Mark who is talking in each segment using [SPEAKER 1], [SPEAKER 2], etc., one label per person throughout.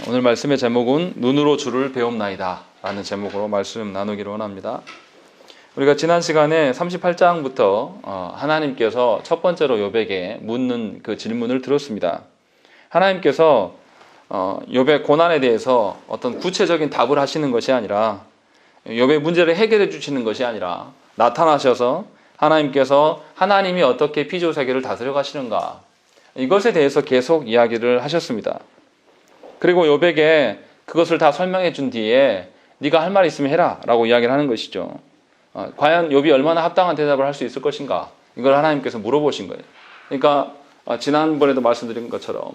[SPEAKER 1] 오늘 말씀의 제목은 눈으로 주를 배움나이다 라는 제목으로 말씀 나누기를 원합니다. 우리가 지난 시간에 38장부터 하나님께서 첫 번째로 욥에게 묻는 그 질문을 들었습니다. 하나님께서 욥의 고난에 대해서 어떤 구체적인 답을 하시는 것이 아니라 욥의 문제를 해결해 주시는 것이 아니라 나타나셔서 하나님께서 하나님이 어떻게 피조세계를 다스려 가시는가, 이것에 대해서 계속 이야기를 하셨습니다. 그리고 욥에게 그것을 다 설명해 준 뒤에 네가 할 말 있으면 해라 라고 이야기를 하는 것이죠. 과연 욥이 얼마나 합당한 대답을 할 수 있을 것인가, 이걸 하나님께서 물어보신 거예요. 그러니까 지난번에도 말씀드린 것처럼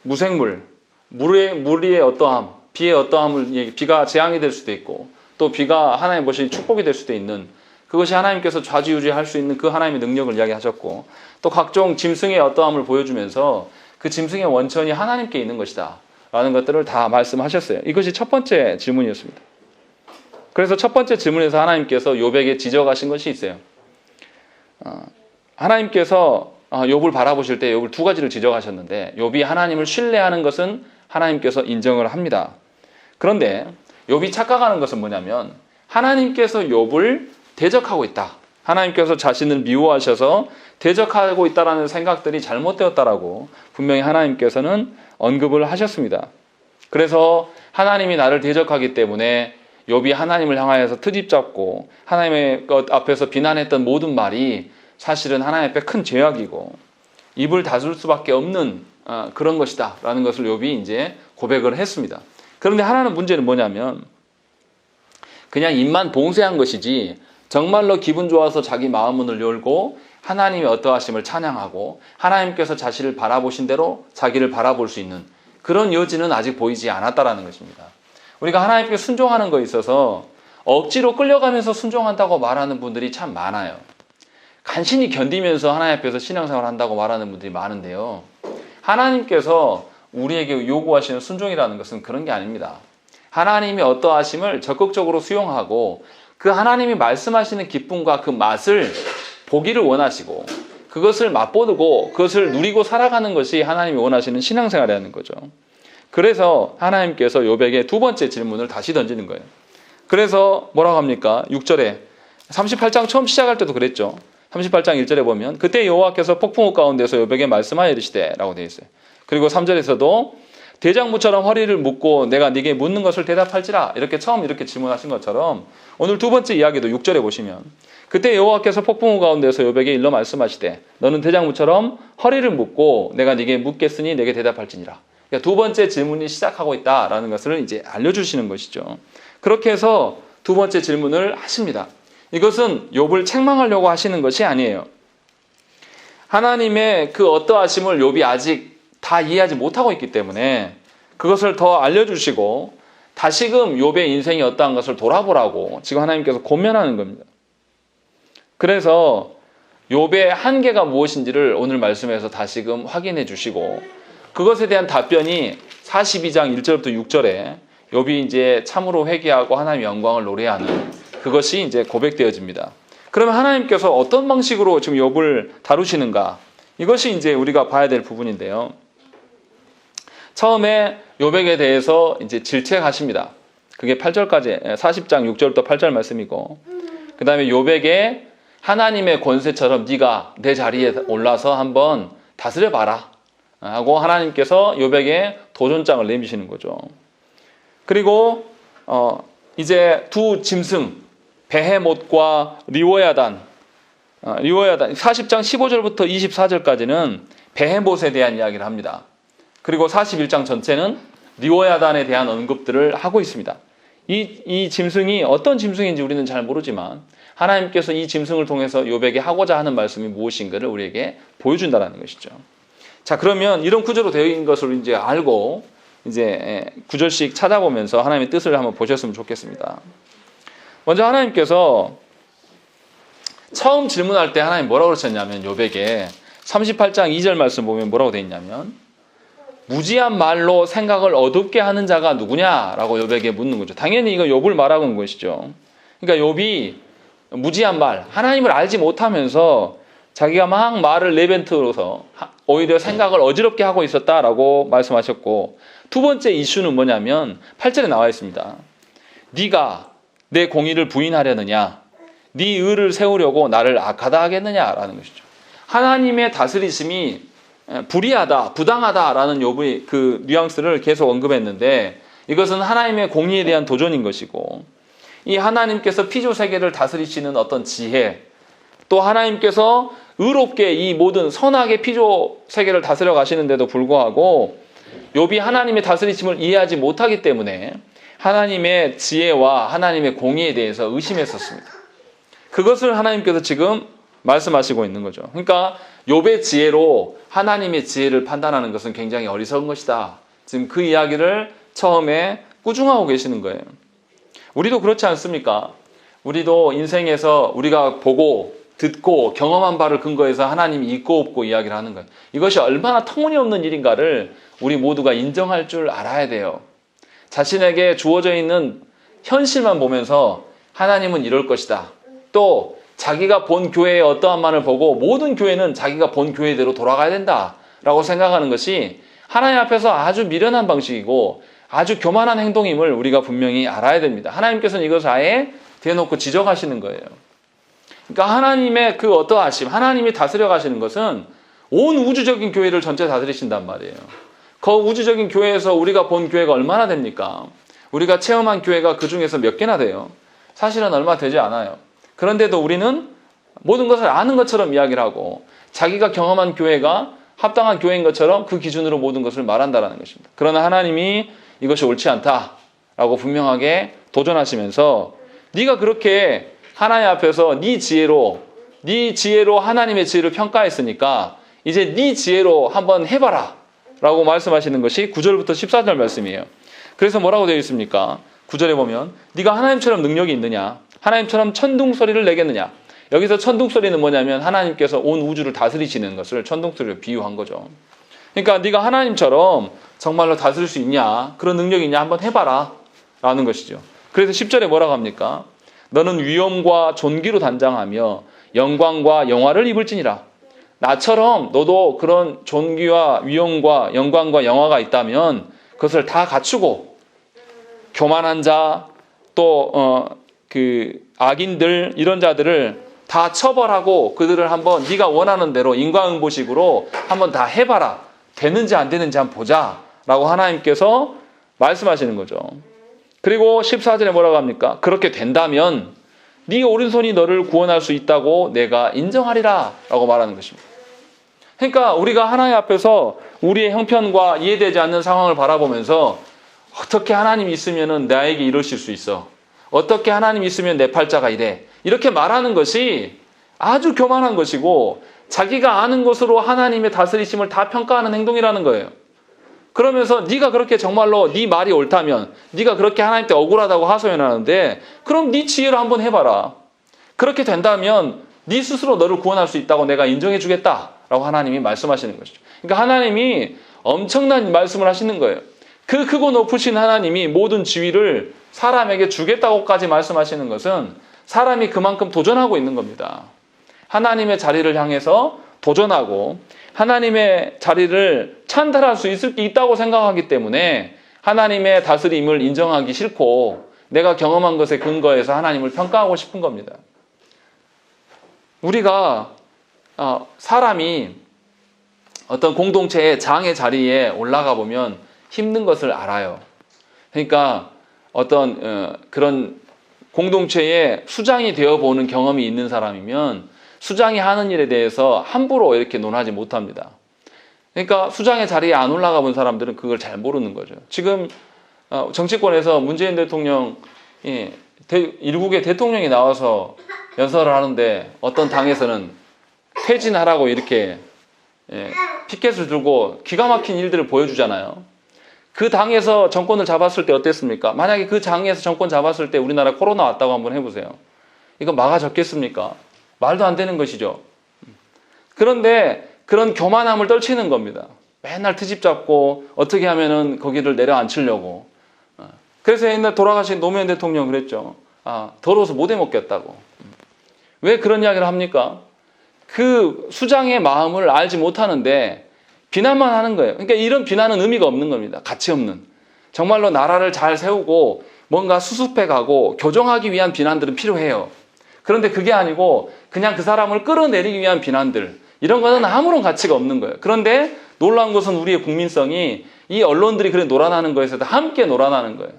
[SPEAKER 1] 무생물, 물의 어떠함, 비의 어떠함을, 비가 재앙이 될 수도 있고 또 비가 하나님 보시는 축복이 될 수도 있는, 그것이 하나님께서 좌지우지할 수 있는 그 하나님의 능력을 이야기하셨고, 또 각종 짐승의 어떠함을 보여주면서 그 짐승의 원천이 하나님께 있는 것이다 라는 것들을 다 말씀하셨어요. 이것이 첫 번째 질문이었습니다. 그래서 첫 번째 질문에서 하나님께서 욥에게 지적하신 것이 있어요. 하나님께서 욥을 바라보실 때 욥을 두 가지를 지적하셨는데, 욥이 하나님을 신뢰하는 것은 하나님께서 인정을 합니다. 그런데 욥이 착각하는 것은 뭐냐면, 하나님께서 욥을 대적하고 있다, 하나님께서 자신을 미워하셔서 대적하고 있다라는 생각들이 잘못되었다라고 분명히 하나님께서는 언급을 하셨습니다. 그래서 하나님이 나를 대적하기 때문에 욥이 하나님을 향하여서 트집 잡고 하나님의 것 앞에서 비난했던 모든 말이 사실은 하나님 앞에 큰 죄악이고 입을 다툴 수밖에 없는 그런 것이다 라는 것을 욥이 이제 고백을 했습니다. 그런데 하나는 문제는 뭐냐면, 그냥 입만 봉쇄한 것이지 정말로 기분 좋아서 자기 마음문을 열고 하나님의 어떠하심을 찬양하고 하나님께서 자신을 바라보신 대로 자기를 바라볼 수 있는 그런 여지는 아직 보이지 않았다라는 것입니다. 우리가 하나님께 순종하는 것에 있어서 억지로 끌려가면서 순종한다고 말하는 분들이 참 많아요. 간신히 견디면서 하나님 앞에서 신앙생활을 한다고 말하는 분들이 많은데요, 하나님께서 우리에게 요구하시는 순종이라는 것은 그런 게 아닙니다. 하나님이 어떠하심을 적극적으로 수용하고 그 하나님이 말씀하시는 기쁨과 그 맛을 보기를 원하시고 그것을 맛보고 그것을 누리고 살아가는 것이 하나님이 원하시는 신앙생활이라는 거죠. 그래서 하나님께서 욥에게 두 번째 질문을 다시 던지는 거예요. 그래서 뭐라고 합니까? 6절에 38장 처음 시작할 때도 그랬죠. 38장 1절에 보면 그때 여호와께서 폭풍우 가운데서 욥에게 말씀하여 이르시되 라고 되어 있어요. 그리고 3절에서도 대장부처럼 허리를 묶고 내가 네게 묻는 것을 대답할지라, 이렇게 처음 이렇게 질문하신 것처럼 오늘 두 번째 이야기도 6절에 보시면 그때 여호와께서 폭풍우 가운데서 욥에게 일러 말씀하시되 너는 대장부처럼 허리를 묶고 내가 네게 묻겠으니 내게 대답할지니라. 그러니까 두 번째 질문이 시작하고 있다라는 것을 이제 알려주시는 것이죠. 그렇게 해서 두 번째 질문을 하십니다. 이것은 욥을 책망하려고 하시는 것이 아니에요. 하나님의 그 어떠하심을 욥이 아직 다 이해하지 못하고 있기 때문에 그것을 더 알려주시고 다시금 욥의 인생이 어떠한 것을 돌아보라고 지금 하나님께서 권면하는 겁니다. 그래서 욥의 한계가 무엇인지를 오늘 말씀에서 다시금 확인해 주시고, 그것에 대한 답변이 42장 1절부터 6절에 욥이 이제 참으로 회개하고 하나님의 영광을 노래하는 그것이 이제 고백되어집니다. 그러면 하나님께서 어떤 방식으로 지금 욥을 다루시는가, 이것이 이제 우리가 봐야 될 부분인데요. 처음에 욥에게 대해서 이제 질책하십니다. 그게 8절까지 40장 6절부터 8절 말씀이고, 그 다음에 욥에게 하나님의 권세처럼 네가 내 자리에 올라서 한번 다스려봐라 하고 하나님께서 욥에게 도전장을 내미시는 거죠. 그리고 이제 두 짐승 베헤못과 리워야단 40장 15절부터 24절까지는 베헤못에 대한 이야기를 합니다. 그리고 41장 전체는 리워야단에 대한 언급들을 하고 있습니다. 이 짐승이 어떤 짐승인지 우리는 잘 모르지만 하나님께서 이 짐승을 통해서 욥에게 하고자 하는 말씀이 무엇인가를 우리에게 보여준다는 것이죠. 자, 그러면 이런 구조로 되어 있는 것을 이제 알고 이제 구절씩 찾아보면서 하나님의 뜻을 한번 보셨으면 좋겠습니다. 먼저 하나님께서 처음 질문할 때 하나님 뭐라고 그러셨냐면, 욥에게 38장 2절 말씀 보면 뭐라고 되어 있냐면, 무지한 말로 생각을 어둡게 하는 자가 누구냐라고 욥에게 묻는 거죠. 당연히 이거 욥을 말하고 있는 것이죠. 그러니까 욥이 무지한 말, 하나님을 알지 못하면서 자기가 막 말을 내뱉으로서 오히려 생각을 어지럽게 하고 있었다라고 말씀하셨고, 두 번째 이슈는 뭐냐면 8절에 나와 있습니다. 네가 내 공의를 부인하려느냐, 네 의를 세우려고 나를 악하다 하겠느냐라는 것이죠. 하나님의 다스리심이 불의하다, 부당하다라는 욥의 그 뉘앙스를 계속 언급했는데, 이것은 하나님의 공의에 대한 도전인 것이고, 이 하나님께서 피조 세계를 다스리시는 어떤 지혜, 또 하나님께서 의롭게 이 모든 선하게 피조 세계를 다스려 가시는데도 불구하고 욥이 하나님의 다스리심을 이해하지 못하기 때문에 하나님의 지혜와 하나님의 공의에 대해서 의심했었습니다. 그것을 하나님께서 지금 말씀하시고 있는 거죠. 그러니까 욥의 지혜로 하나님의 지혜를 판단하는 것은 굉장히 어리석은 것이다. 지금 그 이야기를 처음에 꾸중하고 계시는 거예요. 우리도 그렇지 않습니까? 우리도 인생에서 우리가 보고 듣고 경험한 바를 근거해서 하나님이 있고 없고 이야기를 하는 거예요. 이것이 얼마나 터무니없는 일인가를 우리 모두가 인정할 줄 알아야 돼요. 자신에게 주어져 있는 현실만 보면서 하나님은 이럴 것이다. 또 자기가 본 교회의 어떠한 만을 보고 모든 교회는 자기가 본 교회대로 돌아가야 된다라고 생각하는 것이 하나님 앞에서 아주 미련한 방식이고 아주 교만한 행동임을 우리가 분명히 알아야 됩니다. 하나님께서는 이것을 아예 대놓고 지적하시는 거예요. 그러니까 하나님의 그 어떠하심, 하나님이 다스려 가시는 것은 온 우주적인 교회를 전체 다스리신단 말이에요. 그 우주적인 교회에서 우리가 본 교회가 얼마나 됩니까? 우리가 체험한 교회가 그 중에서 몇 개나 돼요? 사실은 얼마 되지 않아요. 그런데도 우리는 모든 것을 아는 것처럼 이야기를 하고 자기가 경험한 교회가 합당한 교회인 것처럼 그 기준으로 모든 것을 말한다는 것입니다. 그러나 하나님이 이것이 옳지 않다라고 분명하게 도전하시면서 네가 그렇게 하나님 앞에서 네 지혜로 하나님의 지혜를 평가했으니까 이제 네 지혜로 한번 해봐라 라고 말씀하시는 것이 9절부터 14절 말씀이에요. 그래서 뭐라고 되어 있습니까? 9절에 보면 네가 하나님처럼 능력이 있느냐, 하나님처럼 천둥소리를 내겠느냐. 여기서 천둥소리는 뭐냐면 하나님께서 온 우주를 다스리시는 것을 천둥소리로 비유한 거죠. 그러니까 네가 하나님처럼 정말로 다스릴 수 있냐, 그런 능력이 있냐 한번 해봐라 라는 것이죠. 그래서 10절에 뭐라고 합니까? 너는 위엄과 존귀로 단장하며 영광과 영화를 입을지니라. 나처럼 너도 그런 존귀와 위엄과 영광과 영화가 있다면 그것을 다 갖추고 교만한 자, 또 악인들 이런 자들을 다 처벌하고 그들을 한번 네가 원하는 대로 인과응보식으로 한번 다 해봐라. 되는지 안 되는지 한번 보자 라고 하나님께서 말씀하시는 거죠. 그리고 14절에 뭐라고 합니까? 그렇게 된다면 네 오른손이 너를 구원할 수 있다고 내가 인정하리라 라고 말하는 것입니다. 그러니까 우리가 하나님 앞에서 우리의 형편과 이해되지 않는 상황을 바라보면서 어떻게 하나님이 있으면 나에게 이러실 수 있어? 어떻게 하나님이 있으면 내 팔자가 이래? 이렇게 말하는 것이 아주 교만한 것이고 자기가 아는 것으로 하나님의 다스리심을 다 평가하는 행동이라는 거예요. 그러면서 네가 그렇게 정말로 네 말이 옳다면, 네가 그렇게 하나님께 억울하다고 하소연하는데 그럼 네 지혜로 한번 해봐라. 그렇게 된다면 네 스스로 너를 구원할 수 있다고 내가 인정해 주겠다라고 하나님이 말씀하시는 것이죠. 그러니까 하나님이 엄청난 말씀을 하시는 거예요. 그 크고 높으신 하나님이 모든 지위를 사람에게 주겠다고까지 말씀하시는 것은 사람이 그만큼 도전하고 있는 겁니다. 하나님의 자리를 향해서 도전하고 하나님의 자리를 찬탈할 수 있다고 생각하기 때문에 하나님의 다스림을 인정하기 싫고 내가 경험한 것에 근거해서 하나님을 평가하고 싶은 겁니다. 우리가 사람이 어떤 공동체의 장의 자리에 올라가 보면 힘든 것을 알아요. 그러니까 어떤 그런 공동체의 수장이 되어보는 경험이 있는 사람이면 수장이 하는 일에 대해서 함부로 이렇게 논하지 못합니다. 그러니까 수장의 자리에 안 올라가 본 사람들은 그걸 잘 모르는 거죠. 지금 정치권에서 문재인 대통령, 일국의 대통령이 나와서 연설을 하는데 어떤 당에서는 퇴진하라고 이렇게 피켓을 들고 기가 막힌 일들을 보여주잖아요. 그 당에서 정권을 잡았을 때 어땠습니까? 만약에 그 당에서 정권 잡았을 때 우리나라 코로나 왔다고 한번 해보세요. 이거 막아졌겠습니까? 말도 안 되는 것이죠. 그런데 그런 교만함을 떨치는 겁니다. 맨날 트집 잡고 어떻게 하면은 거기를 내려앉히려고. 그래서 옛날 돌아가신 노무현 대통령 그랬죠. 더러워서 못 해먹겠다고. 왜 그런 이야기를 합니까? 그 수장의 마음을 알지 못하는데 비난만 하는 거예요. 그러니까 이런 비난은 의미가 없는 겁니다. 가치 없는. 정말로 나라를 잘 세우고 뭔가 수습해가고 교정하기 위한 비난들은 필요해요. 그런데 그게 아니고 그냥 그 사람을 끌어내리기 위한 비난들, 이런 거는 아무런 가치가 없는 거예요. 그런데 놀라운 것은 우리의 국민성이 이 언론들이 그래 놀아나는 거에서도 함께 놀아나는 거예요.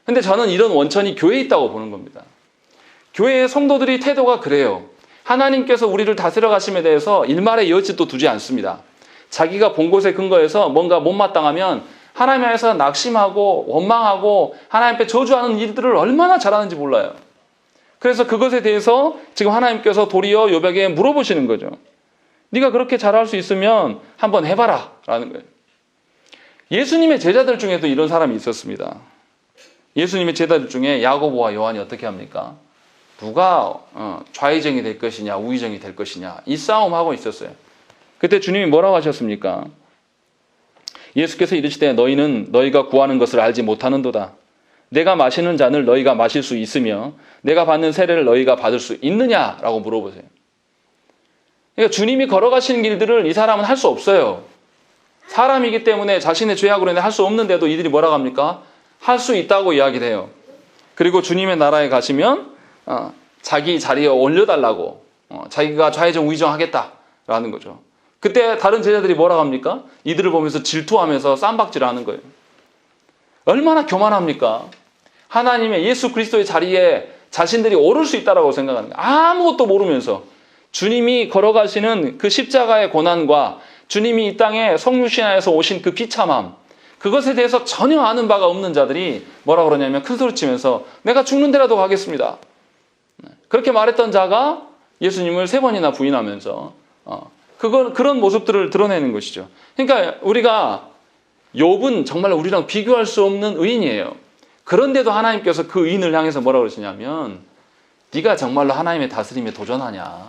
[SPEAKER 1] 근데 저는 이런 원천이 교회에 있다고 보는 겁니다. 교회의 성도들이 태도가 그래요. 하나님께서 우리를 다스려 가심에 대해서 일말의 여지도 두지 않습니다. 자기가 본 곳에 근거해서 뭔가 못마땅하면 하나님 안에서 낙심하고 원망하고 하나님 앞에 저주하는 일들을 얼마나 잘하는지 몰라요. 그래서 그것에 대해서 지금 하나님께서 도리어 욥에게 물어보시는 거죠. 네가 그렇게 잘할 수 있으면 한번 해봐라 라는 거예요. 예수님의 제자들 중에도 이런 사람이 있었습니다. 예수님의 제자들 중에 야고보와 요한이 어떻게 합니까? 누가 좌의정이 될 것이냐 우의정이 될 것이냐 이 싸움하고 있었어요. 그때 주님이 뭐라고 하셨습니까? 예수께서 이르시되 너희는 너희가 구하는 것을 알지 못하는도다. 내가 마시는 잔을 너희가 마실 수 있으며 내가 받는 세례를 너희가 받을 수 있느냐라고 물어보세요. 그러니까 주님이 걸어가시는 길들을 이 사람은 할 수 없어요. 사람이기 때문에 자신의 죄악으로 인해 할 수 없는데도 이들이 뭐라고 합니까? 할 수 있다고 이야기를 해요. 그리고 주님의 나라에 가시면 자기 자리에 올려달라고 자기가 좌의정 우의정 하겠다라는 거죠. 그때 다른 제자들이 뭐라고 합니까? 이들을 보면서 질투하면서 쌈박질하는 거예요. 얼마나 교만합니까? 하나님의 예수 그리스도의 자리에 자신들이 오를 수 있다라고 생각하는 거예요. 아무것도 모르면서 주님이 걸어가시는 그 십자가의 고난과 주님이 이 땅에 성육신하에서 오신 그 비참함, 그것에 대해서 전혀 아는 바가 없는 자들이 뭐라고 그러냐면 큰소리 치면서 내가 죽는 데라도 가겠습니다. 그렇게 말했던 자가 예수님을 3번이나 부인하면서 그런 모습들을 드러내는 것이죠. 그러니까 우리가 욥은 정말 우리랑 비교할 수 없는 의인이에요. 그런데도 하나님께서 그 의인을 향해서 뭐라고 그러시냐면 네가 정말로 하나님의 다스림에 도전하냐.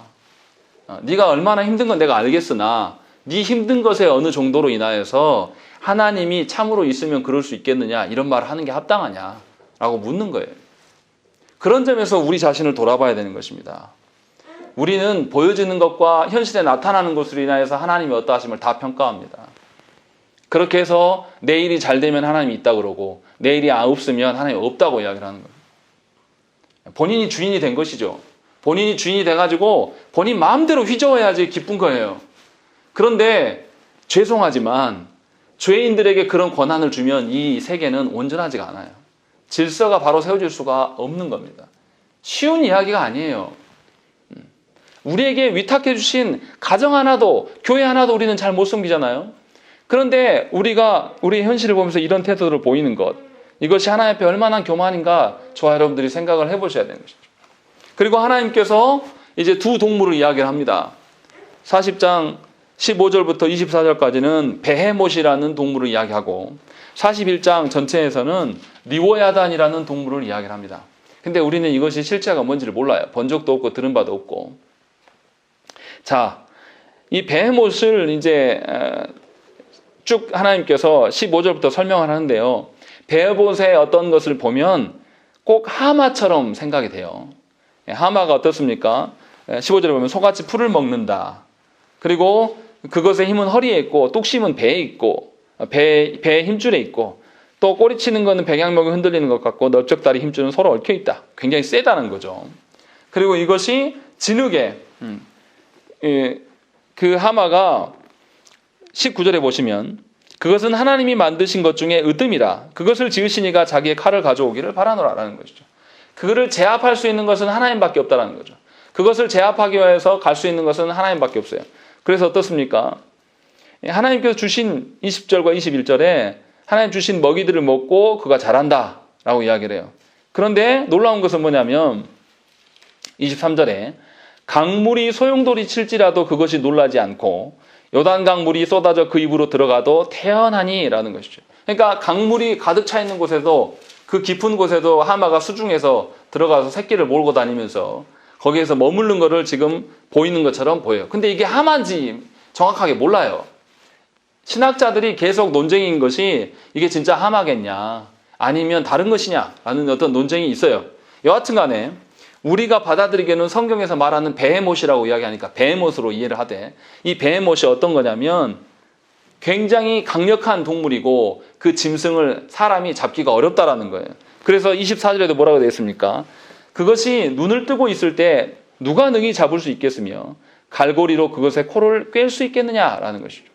[SPEAKER 1] 네가 얼마나 힘든 건 내가 알겠으나 네 힘든 것에 어느 정도로 인하여서 하나님이 참으로 있으면 그럴 수 있겠느냐 이런 말을 하는 게 합당하냐 라고 묻는 거예요. 그런 점에서 우리 자신을 돌아봐야 되는 것입니다. 우리는 보여지는 것과 현실에 나타나는 것으로 인하여서 하나님의 어떠하심을 다 평가합니다. 그렇게 해서 내일이 잘 되면 하나님이 있다 그러고 내일이 없으면 하나님이 없다고 이야기를 하는 거예요. 본인이 주인이 된 것이죠. 본인이 주인이 돼가지고 본인 마음대로 휘저어야지 기쁜 거예요. 그런데 죄송하지만 죄인들에게 그런 권한을 주면 이 세계는 온전하지가 않아요. 질서가 바로 세워질 수가 없는 겁니다. 쉬운 이야기가 아니에요. 우리에게 위탁해 주신 가정 하나도 교회 하나도 우리는 잘 못 섬기잖아요. 그런데 우리가 우리의 현실을 보면서 이런 태도를 보이는 것, 이것이 하나님 앞에 얼마나 교만인가 저와 여러분들이 생각을 해보셔야 되는 것이죠. 그리고 하나님께서 이제 두 동물을 이야기를 합니다. 40장 15절부터 24절까지는 베헤못이라는 동물을 이야기하고 41장 전체에서는 리워야단이라는 동물을 이야기를 합니다. 근데 우리는 이것이 실제가 뭔지를 몰라요. 본 적도 없고 들은 바도 없고. 자, 이 베헤못을 이제 쭉 하나님께서 15절부터 설명을 하는데요. 베헤못의 어떤 것을 보면 꼭 하마처럼 생각이 돼요. 하마가 어떻습니까? 15절에 보면 소같이 풀을 먹는다. 그리고 그것의 힘은 허리에 있고 뚝심은 배에 있고 배의 힘줄에 있고 또 꼬리치는 것은 백양목이 흔들리는 것 같고 넓적다리 힘줄은 서로 얽혀 있다. 굉장히 세다는 거죠. 그리고 이것이 진흙에 그 하마가 19절에 보시면 그것은 하나님이 만드신 것 중에 으뜸이라. 그것을 지으시니가 자기의 칼을 가져오기를 바라노라라는 것이죠. 그거를 제압할 수 있는 것은 하나님밖에 없다라는 거죠. 그것을 제압하기 위해서 갈 수 있는 것은 하나님밖에 없어요. 그래서 어떻습니까? 하나님께서 주신 20절과 21절에 하나님 주신 먹이들을 먹고 그가 자란다 라고 이야기를 해요. 그런데 놀라운 것은 뭐냐면 23절에 강물이 소용돌이 칠지라도 그것이 놀라지 않고 요단강 물이 쏟아져 그 입으로 들어가도 태연하니 라는 것이죠. 그러니까 강물이 가득 차 있는 곳에도 그 깊은 곳에도 하마가 수중에서 들어가서 새끼를 몰고 다니면서 거기에서 머무르는 것을 지금 보이는 것처럼 보여요. 근데 이게 하마인지 정확하게 몰라요. 신학자들이 계속 논쟁인 것이 이게 진짜 하마겠냐 아니면 다른 것이냐 라는 어떤 논쟁이 있어요. 여하튼 간에 우리가 받아들이기에는 성경에서 말하는 베헤못이라고 이야기하니까 베헤못으로 이해를 하되, 이 베헤못이 어떤 거냐면 굉장히 강력한 동물이고 그 짐승을 사람이 잡기가 어렵다라는 거예요. 그래서 24절에도 뭐라고 되어 있습니까? 그것이 눈을 뜨고 있을 때 누가 능히 잡을 수 있겠으며 갈고리로 그것의 코를 꿰을 수 있겠느냐라는 것이죠.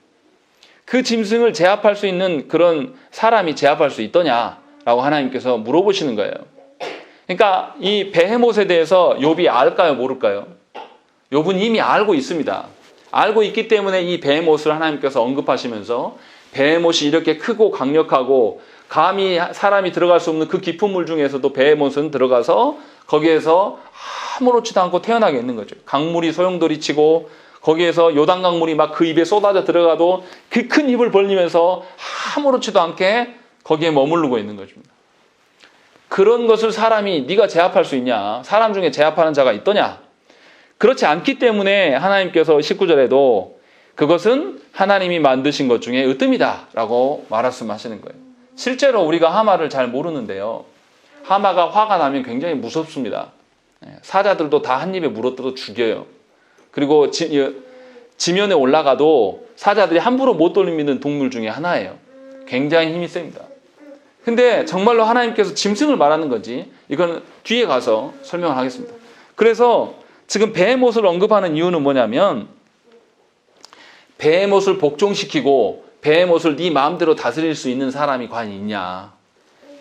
[SPEAKER 1] 그 짐승을 제압할 수 있는 그런 사람이 제압할 수 있더냐라고 하나님께서 물어보시는 거예요. 그러니까 이 베헤못에 대해서 욥이 알까요, 모를까요? 욥은 이미 알고 있습니다. 알고 있기 때문에 이 베헤못을 하나님께서 언급하시면서 베헤못이 이렇게 크고 강력하고 감히 사람이 들어갈 수 없는 그 깊은 물 중에서도 베헤못은 들어가서 거기에서 아무렇지도 않고 태어나게 있는 거죠. 강물이 소용돌이 치고 거기에서 요단 강물이 막 그 입에 쏟아져 들어가도 그 큰 입을 벌리면서 아무렇지도 않게 거기에 머무르고 있는 것입니다. 그런 것을 사람이 네가 제압할 수 있냐? 사람 중에 제압하는 자가 있더냐? 그렇지 않기 때문에 하나님께서 19절에도 그것은 하나님이 만드신 것 중에 으뜸이다 라고 말씀하시는 거예요. 실제로 우리가 하마를 잘 모르는데요, 하마가 화가 나면 굉장히 무섭습니다. 사자들도 다 한 입에 물어뜯어 죽여요. 그리고 지면에 올라가도 사자들이 함부로 못 돌리는 동물 중에 하나예요. 굉장히 힘이 셉니다. 근데 정말로 하나님께서 짐승을 말하는 건지 이건 뒤에 가서 설명을 하겠습니다. 그래서 지금 베헤못을 언급하는 이유는 뭐냐면 베헤못을 복종시키고 베헤못을 네 마음대로 다스릴 수 있는 사람이 과연 있냐?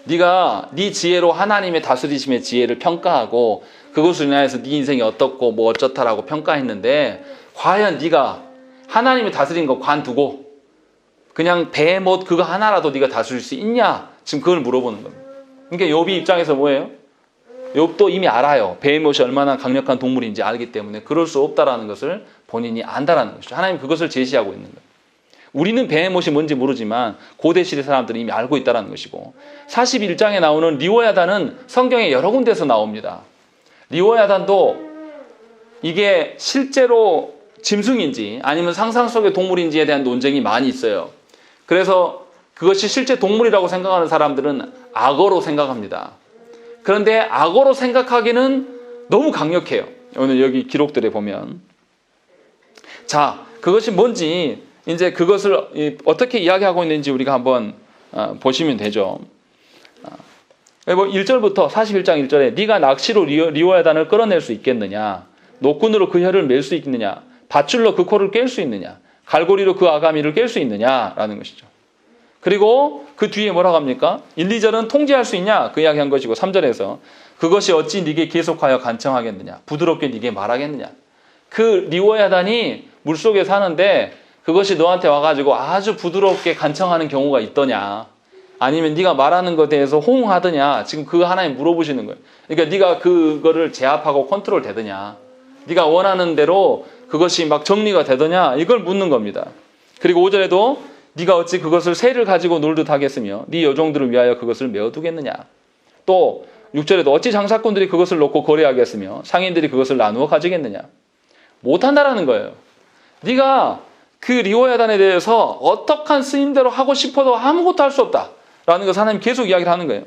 [SPEAKER 1] 네가 네 지혜로 하나님의 다스리심의 지혜를 평가하고 그것을 인하여서 네 인생이 어떻고 뭐 어쩌다라고 평가했는데 과연 네가 하나님의 다스린 거 관두고 그냥 베헤못 그거 하나라도 네가 다스릴 수 있냐? 지금 그걸 물어보는 겁니다. 그러니까 욥이 입장에서 뭐예요? 욥도 이미 알아요. 베헤못이 얼마나 강력한 동물인지 알기 때문에 그럴 수 없다라는 것을 본인이 안다라는 것이죠. 하나님 그것을 제시하고 있는 거예요. 우리는 베헤못이 뭔지 모르지만 고대 시대 사람들이 이미 알고 있다는 것이고, 41장에 나오는 리워야단은 성경에 여러 군데서 나옵니다. 리워야단도 이게 실제로 짐승인지 아니면 상상 속의 동물인지에 대한 논쟁이 많이 있어요. 그래서 그것이 실제 동물이라고 생각하는 사람들은 악어로 생각합니다. 그런데 악어로 생각하기는 너무 강력해요. 오늘 여기 기록들에 보면. 자, 그것이 뭔지 이제 그것을 어떻게 이야기하고 있는지 우리가 한번 보시면 되죠. 1절부터 41장 1절에 네가 낚시로 리워야단을 끌어낼 수 있겠느냐? 노끈으로 그 혀를 맬 수 있느냐? 밧줄로 그 코를 깰 수 있느냐? 갈고리로 그 아가미를 깰 수 있느냐? 라는 것이죠. 그리고 그 뒤에 뭐라고 합니까? 1, 2절은 통제할 수 있냐? 그 이야기한 것이고 3절에서 그것이 어찌 네게 계속하여 간청하겠느냐? 부드럽게 네게 말하겠느냐? 그 리워야단이 물속에 사는데 그것이 너한테 와가지고 아주 부드럽게 간청하는 경우가 있더냐? 아니면 네가 말하는 것에 대해서 호응하더냐? 지금 그거 하나님 물어보시는 거예요. 그러니까 네가 그거를 제압하고 컨트롤 되더냐? 네가 원하는 대로 그것이 막 정리가 되더냐? 이걸 묻는 겁니다. 그리고 5절에도 네가 어찌 그것을 새를 가지고 놀듯 하겠으며 네 여종들을 위하여 그것을 메어두겠느냐? 또 6절에도 어찌 장사꾼들이 그것을 놓고 거래하겠으며 상인들이 그것을 나누어 가지겠느냐? 못한다라는 거예요. 네가 그 리워야단에 대해서 어떡한 스님대로 하고 싶어도 아무것도 할 수 없다라는 것을 하나님 계속 이야기를 하는 거예요.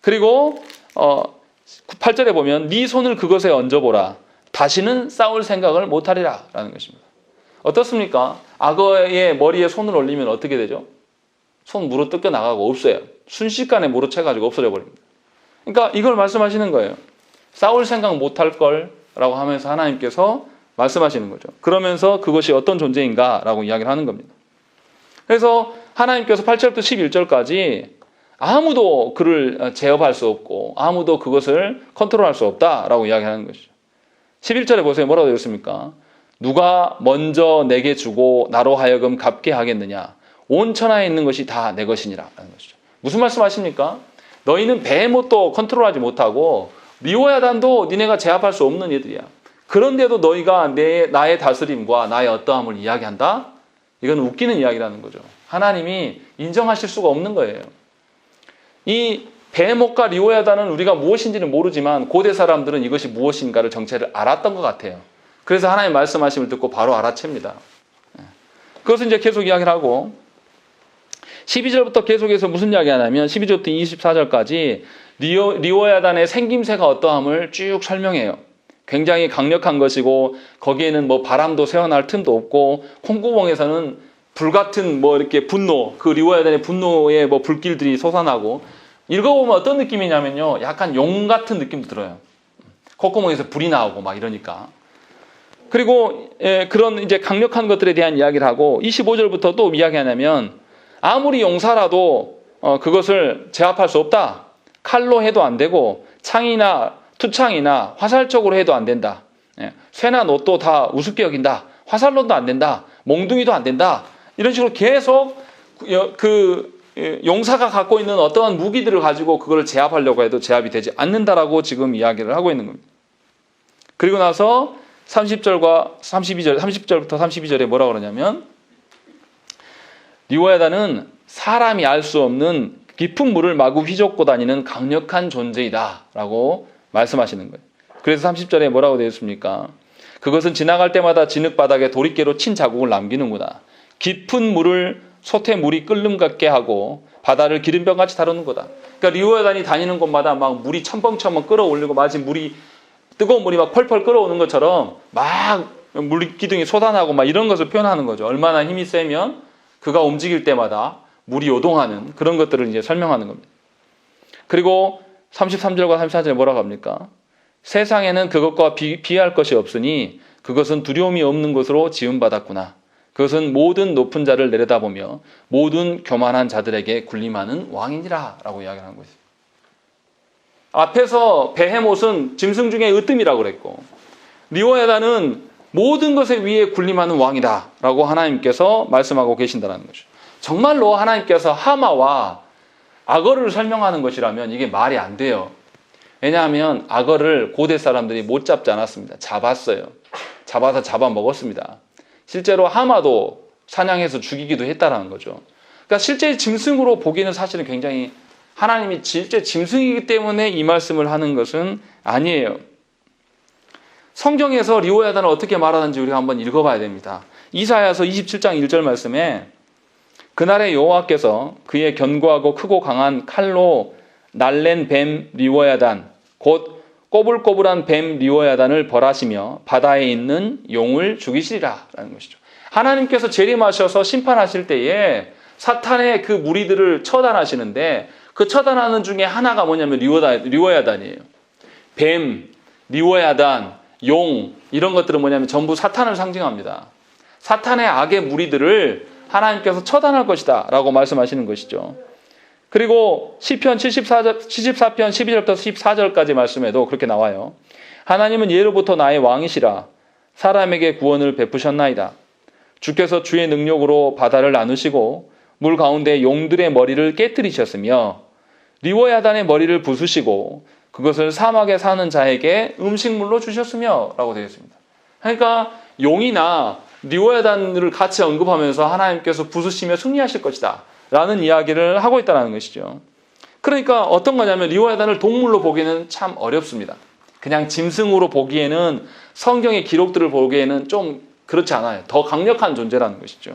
[SPEAKER 1] 그리고 8절에 보면 네 손을 그것에 얹어보라. 다시는 싸울 생각을 못하리라 라는 것입니다. 어떻습니까? 악어의 머리에 손을 올리면 어떻게 되죠? 손 물어 뜯겨 나가고 없어요. 순식간에 물어 채가지고 없어져 버립니다. 그러니까 이걸 말씀하시는 거예요. 싸울 생각 못할 걸 라고 하면서 하나님께서 말씀하시는 거죠. 그러면서 그것이 어떤 존재인가 라고 이야기를 하는 겁니다. 그래서 하나님께서 8절부터 11절까지 아무도 그를 제어할 수 없고 아무도 그것을 컨트롤할 수 없다라고 이야기하는 것이죠. 11절에 보세요. 뭐라고 되어 있습니까? 누가 먼저 내게 주고 나로 하여금 갚게 하겠느냐? 온 천하에 있는 것이 다 내 것이니라 라는 것이죠. 무슨 말씀하십니까? 너희는 베헤못도 컨트롤하지 못하고 리워야단도 니네가 제압할 수 없는 애들이야. 그런데도 너희가 나의 다스림과 나의 어떠함을 이야기한다? 이건 웃기는 이야기라는 거죠. 하나님이 인정하실 수가 없는 거예요. 이 베헤못과 리워야단은 우리가 무엇인지는 모르지만 고대 사람들은 이것이 무엇인가를 정체를 알았던 것 같아요. 그래서 하나님 말씀하심을 듣고 바로 알아챕니다. 그것을 이제 계속 이야기를 하고 12절부터 계속해서 무슨 이야기 하냐면 12절부터 24절까지 리워야단의 생김새가 어떠함을 쭉 설명해요. 굉장히 강력한 것이고 거기에는 뭐 바람도 새어날 틈도 없고 콩구멍에서는 불같은 뭐 이렇게 분노, 그 리워야단의 분노의 뭐 불길들이 솟아나고 읽어보면 어떤 느낌이냐면요, 약간 용 같은 느낌도 들어요. 콧구멍에서 불이 나오고 막 이러니까. 그리고 그런 이제 강력한 것들에 대한 이야기를 하고 25절부터 또 이야기하냐면 아무리 용사라도 그것을 제압할 수 없다. 칼로 해도 안 되고 창이나 투창이나 화살촉으로 해도 안 된다. 쇠나 놋도 다 우습게 여긴다. 화살로도 안 된다. 몽둥이도 안 된다. 이런 식으로 계속 그 용사가 갖고 있는 어떠한 무기들을 가지고 그걸 제압하려고 해도 제압이 되지 않는다라고 지금 이야기를 하고 있는 겁니다. 그리고 나서 30절과 32절, 30절부터 32절에 뭐라고 그러냐면 리워야단은 사람이 알 수 없는 깊은 물을 마구 휘젓고 다니는 강력한 존재이다 라고 말씀하시는 거예요. 그래서 30절에 뭐라고 되어 있습니까? 그것은 지나갈 때마다 진흙바닥에 도리깨로 친 자국을 남기는구나. 깊은 물을 솥에 물이 끓는 같게 하고 바다를 기름병같이 다루는 거다. 그러니까 리워야단이 다니는 곳마다 막 물이 첨벙첨벙 끌어올리고 마치 뜨거운 물이 막 펄펄 끓어오는 것처럼 막 물기둥이 솟아나고 막 이런 것을 표현하는 거죠. 얼마나 힘이 세면 그가 움직일 때마다 물이 요동하는 그런 것들을 이제 설명하는 겁니다. 그리고 33절과 34절에 뭐라고 합니까? 세상에는 그것과 비할 것이 없으니 그것은 두려움이 없는 것으로 지음받았구나. 그것은 모든 높은 자를 내려다보며 모든 교만한 자들에게 군림하는 왕이니라 라고 이야기하는 것이죠. 앞에서 베헤못은 짐승 중에 으뜸이라고 그랬고 리워야단은 모든 것에 위에 군림하는 왕이다 라고 하나님께서 말씀하고 계신다는 거죠. 정말로 하나님께서 하마와 악어를 설명하는 것이라면 이게 말이 안 돼요. 왜냐하면 악어를 고대 사람들이 못 잡지 않았습니다. 잡았어요. 잡아서 잡아먹었습니다. 실제로 하마도 사냥해서 죽이기도 했다라는 거죠. 그러니까 실제 짐승으로 보기에는 사실은 굉장히 하나님이 실제 짐승이기 때문에 이 말씀을 하는 것은 아니에요. 성경에서 리워야단을 어떻게 말하는지 우리가 한번 읽어봐야 됩니다. 이사야서 27장 1절 말씀에 그날에 여호와께서 그의 견고하고 크고 강한 칼로 날랜 뱀 리워야단 곧 꼬불꼬불한 뱀 리워야단을 벌하시며 바다에 있는 용을 죽이시리라 라는 것이죠. 하나님께서 재림하셔서 심판하실 때에 사탄의 그 무리들을 처단하시는데 그 처단하는 중에 하나가 뭐냐면 리워야단이에요. 뱀, 리워야단, 용 이런 것들은 뭐냐면 전부 사탄을 상징합니다. 사탄의 악의 무리들을 하나님께서 처단할 것이다 라고 말씀하시는 것이죠. 그리고 시편 74편 12절부터 14절까지 말씀에도 그렇게 나와요. 하나님은 예로부터 나의 왕이시라. 사람에게 구원을 베푸셨나이다. 주께서 주의 능력으로 바다를 나누시고 물 가운데 용들의 머리를 깨뜨리셨으며 리워야단의 머리를 부수시고 그것을 사막에 사는 자에게 음식물로 주셨으며 라고 되어 있습니다. 그러니까 용이나 리워야단을 같이 언급하면서 하나님께서 부수시며 승리하실 것이다 라는 이야기를 하고 있다는 것이죠. 그러니까 어떤 거냐면 리워야단을 동물로 보기에는 참 어렵습니다. 그냥 짐승으로 보기에는 성경의 기록들을 보기에는 좀 그렇지 않아요. 더 강력한 존재라는 것이죠.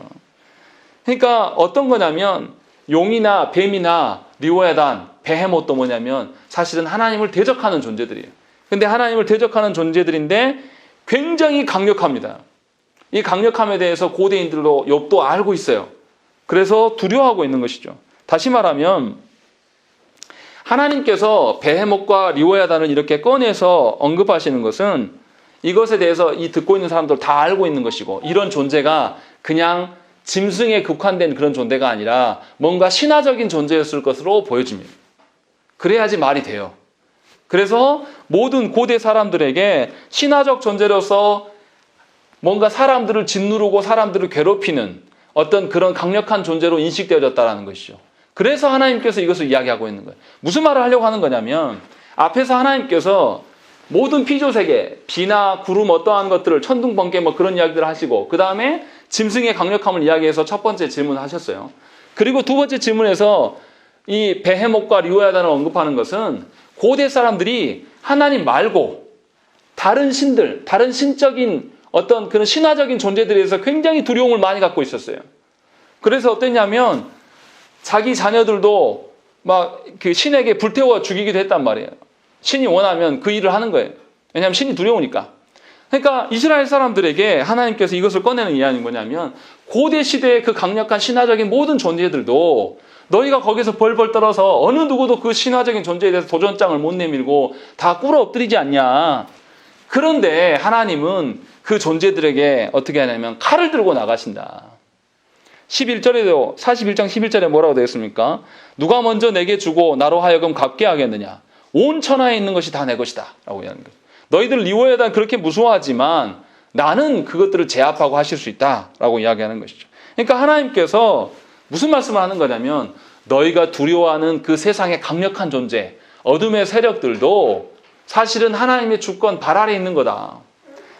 [SPEAKER 1] 그러니까 어떤 거냐면 용이나 뱀이나 리워야단, 베헤못도 뭐냐면 사실은 하나님을 대적하는 존재들이에요. 근데 하나님을 대적하는 존재들인데 굉장히 강력합니다. 이 강력함에 대해서 고대인들도 욥도 알고 있어요. 그래서 두려워하고 있는 것이죠. 다시 말하면 하나님께서 베헤못과 리워야단을 이렇게 꺼내서 언급하시는 것은 이것에 대해서 이 듣고 있는 사람들 다 알고 있는 것이고 이런 존재가 그냥 짐승에 국한된 그런 존재가 아니라 뭔가 신화적인 존재였을 것으로 보여집니다. 그래야지 말이 돼요. 그래서 모든 고대 사람들에게 신화적 존재로서 뭔가 사람들을 짓누르고 사람들을 괴롭히는 어떤 그런 강력한 존재로 인식되어졌다는 것이죠. 그래서 하나님께서 이것을 이야기하고 있는 거예요. 무슨 말을 하려고 하는 거냐면 앞에서 하나님께서 모든 피조세계, 비나 구름 어떠한 것들을 천둥, 번개 뭐 그런 이야기들을 하시고 그 다음에 짐승의 강력함을 이야기해서 첫 번째 질문을 하셨어요. 그리고 두 번째 질문에서 이 베헤못과 리워야단을 언급하는 것은 고대 사람들이 하나님 말고 다른 신들, 다른 신적인 어떤 그런 신화적인 존재들에 대해서 굉장히 두려움을 많이 갖고 있었어요. 그래서 어땠냐면 자기 자녀들도 막 그 신에게 불태워 죽이기도 했단 말이에요. 신이 원하면 그 일을 하는 거예요. 왜냐하면 신이 두려우니까. 그러니까 이스라엘 사람들에게 하나님께서 이것을 꺼내는 이야기는 뭐냐면, 고대 시대의 그 강력한 신화적인 모든 존재들도 너희가 거기서 벌벌 떨어서 어느 누구도 그 신화적인 존재에 대해서 도전장을 못 내밀고 다 꿇어 엎드리지 않냐. 그런데 하나님은 그 존재들에게 어떻게 하냐면 칼을 들고 나가신다. 11절에도 41장 11절에 뭐라고 되어 있습니까? 누가 먼저 내게 주고 나로 하여금 갚게 하겠느냐. 온 천하에 있는 것이 다 내 것이다 라고 이야기하는 거예요. 너희들 리워에다 그렇게 무서워하지만 나는 그것들을 제압하고 하실 수 있다 라고 이야기하는 것이죠. 그러니까 하나님께서 무슨 말씀을 하는 거냐면, 너희가 두려워하는 그 세상의 강력한 존재, 어둠의 세력들도 사실은 하나님의 주권 발 아래 있는 거다.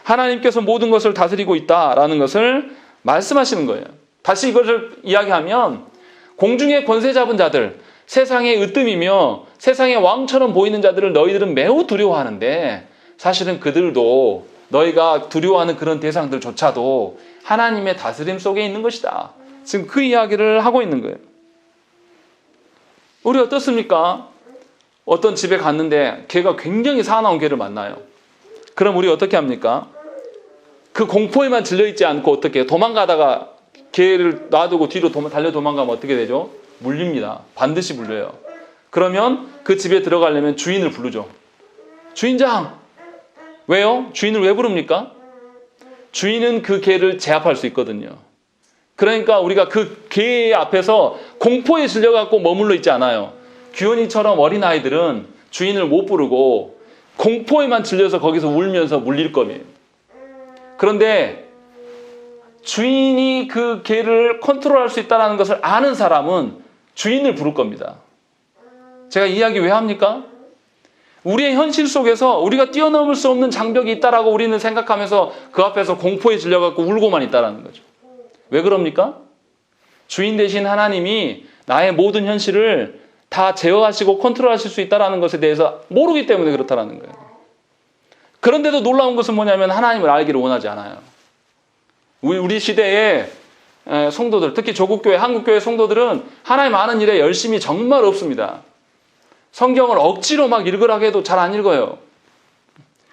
[SPEAKER 1] 하나님께서 모든 것을 다스리고 있다라는 것을 말씀하시는 거예요. 다시 이것을 이야기하면, 공중의 권세 잡은 자들, 세상의 으뜸이며 세상의 왕처럼 보이는 자들을 너희들은 매우 두려워하는데, 사실은 그들도 너희가 두려워하는 그런 대상들조차도 하나님의 다스림 속에 있는 것이다. 지금 그 이야기를 하고 있는 거예요. 우리 어떻습니까? 어떤 집에 갔는데 개가 굉장히 사나운 개를 만나요. 그럼 우리 어떻게 합니까? 그 공포에만 질려있지 않고 어떻게 해요? 도망가다가 개를 놔두고 뒤로 달려 도망가면 어떻게 되죠? 물립니다. 반드시 물려요. 그러면 그 집에 들어가려면 주인을 부르죠. 주인장! 왜요? 주인을 왜 부릅니까? 주인은 그 개를 제압할 수 있거든요. 그러니까 우리가 그 개 앞에서 공포에 질려갖고 머물러 있지 않아요. 규현이처럼 어린아이들은 주인을 못 부르고 공포에만 질려서 거기서 울면서 물릴 겁니다. 그런데 주인이 그 개를 컨트롤할 수 있다는 것을 아는 사람은 주인을 부를 겁니다. 제가 이 이야기 왜 합니까? 우리의 현실 속에서 우리가 뛰어넘을 수 없는 장벽이 있다라고 우리는 생각하면서 그 앞에서 공포에 질려갖고 울고만 있다는 거죠. 왜 그럽니까? 주인 되신 하나님이 나의 모든 현실을 다 제어하시고 컨트롤하실 수 있다는 것에 대해서 모르기 때문에 그렇다는 거예요. 그런데도 놀라운 것은 뭐냐면 하나님을 알기를 원하지 않아요. 우리 시대의 성도들, 특히 조국교회, 한국교회 성도들은 하나님 아는 일에 열심이 정말 없습니다. 성경을 억지로 막 읽으라고 해도 잘 안 읽어요.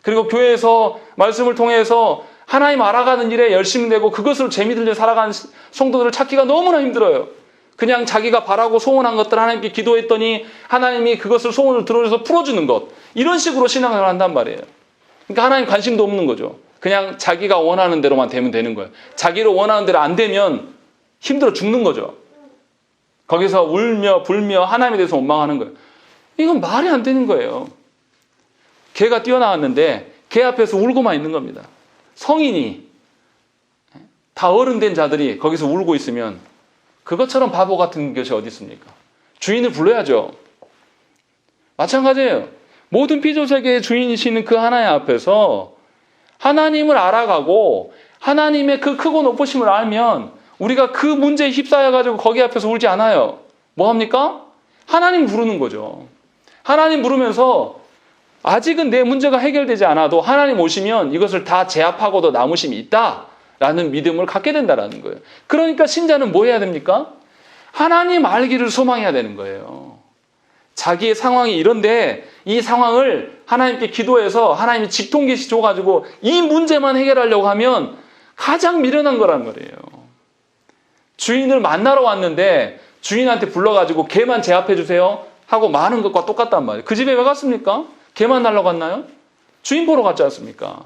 [SPEAKER 1] 그리고 교회에서 말씀을 통해서 하나님 알아가는 일에 열심히 내고 그것으로 재미들려 살아가는 성도들을 찾기가 너무나 힘들어요. 그냥 자기가 바라고 소원한 것들 하나님께 기도했더니 하나님이 그것을 소원을 들어줘서 풀어주는 것, 이런 식으로 신앙을 한단 말이에요. 그러니까 하나님 관심도 없는 거죠. 그냥 자기가 원하는 대로만 되면 되는 거예요. 자기로 원하는 대로 안 되면 힘들어 죽는 거죠. 거기서 울며 불며 하나님에 대해서 원망하는 거예요. 이건 말이 안 되는 거예요. 개가 뛰어나왔는데 개 앞에서 울고만 있는 겁니다. 성인이, 다 어른 된 자들이 거기서 울고 있으면 그것처럼 바보 같은 것이 어디 있습니까? 주인을 불러야죠. 마찬가지예요. 모든 피조세계의 주인이시는 그 하나님 앞에서 하나님을 알아가고 하나님의 그 크고 높으심을 알면 우리가 그 문제에 휩싸여가지고 거기 앞에서 울지 않아요. 뭐 합니까? 하나님 부르는 거죠. 하나님 부르면서 아직은 내 문제가 해결되지 않아도 하나님 오시면 이것을 다 제압하고도 남으심이 있다라는 믿음을 갖게 된다는 거예요. 그러니까 신자는 뭐 해야 됩니까? 하나님 알기를 소망해야 되는 거예요. 자기의 상황이 이런데 이 상황을 하나님께 기도해서 하나님이 직통계시 줘가지고 이 문제만 해결하려고 하면 가장 미련한 거란 말이에요. 주인을 만나러 왔는데 주인한테 불러가지고 개만 제압해 주세요 하고 많은 것과 똑같단 말이에요. 그 집에 왜 갔습니까? 개만 날러 갔나요? 주인 보러 갔지 않습니까?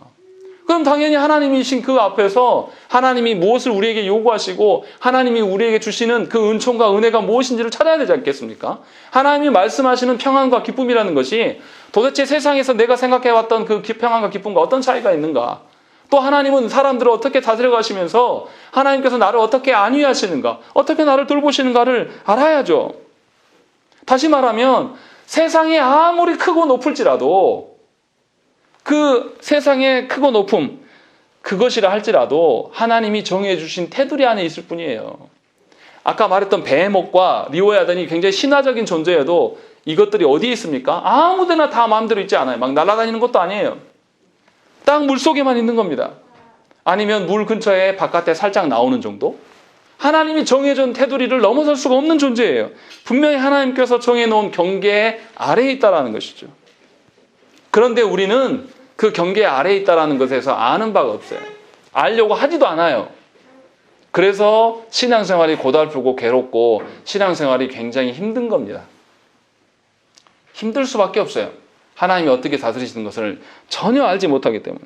[SPEAKER 1] 그럼 당연히 하나님이신 그 앞에서 하나님이 무엇을 우리에게 요구하시고 하나님이 우리에게 주시는 그 은총과 은혜가 무엇인지를 찾아야 되지 않겠습니까? 하나님이 말씀하시는 평안과 기쁨이라는 것이 도대체 세상에서 내가 생각해왔던 그 평안과 기쁨과 어떤 차이가 있는가? 또 하나님은 사람들을 어떻게 다스려 가시면서 하나님께서 나를 어떻게 안위하시는가? 어떻게 나를 돌보시는가를 알아야죠. 다시 말하면 세상이 아무리 크고 높을지라도 그 세상의 크고 높음, 그것이라 할지라도 하나님이 정해 주신 테두리 안에 있을 뿐이에요. 아까 말했던 베헤못과 리오야단이 굉장히 신화적인 존재여도 이것들이 어디에 있습니까? 아무데나 다 마음대로 있지 않아요. 막 날아다니는 것도 아니에요. 딱 물속에만 있는 겁니다. 아니면 물 근처에 바깥에 살짝 나오는 정도? 하나님이 정해준 테두리를 넘어설 수가 없는 존재예요. 분명히 하나님께서 정해놓은 경계 아래에 있다는 것이죠. 그런데 우리는 그 경계 아래에 있다는 것에서 아는 바가 없어요. 알려고 하지도 않아요. 그래서 신앙생활이 고달프고 괴롭고 신앙생활이 굉장히 힘든 겁니다. 힘들 수밖에 없어요. 하나님이 어떻게 다스리시는 것을 전혀 알지 못하기 때문에.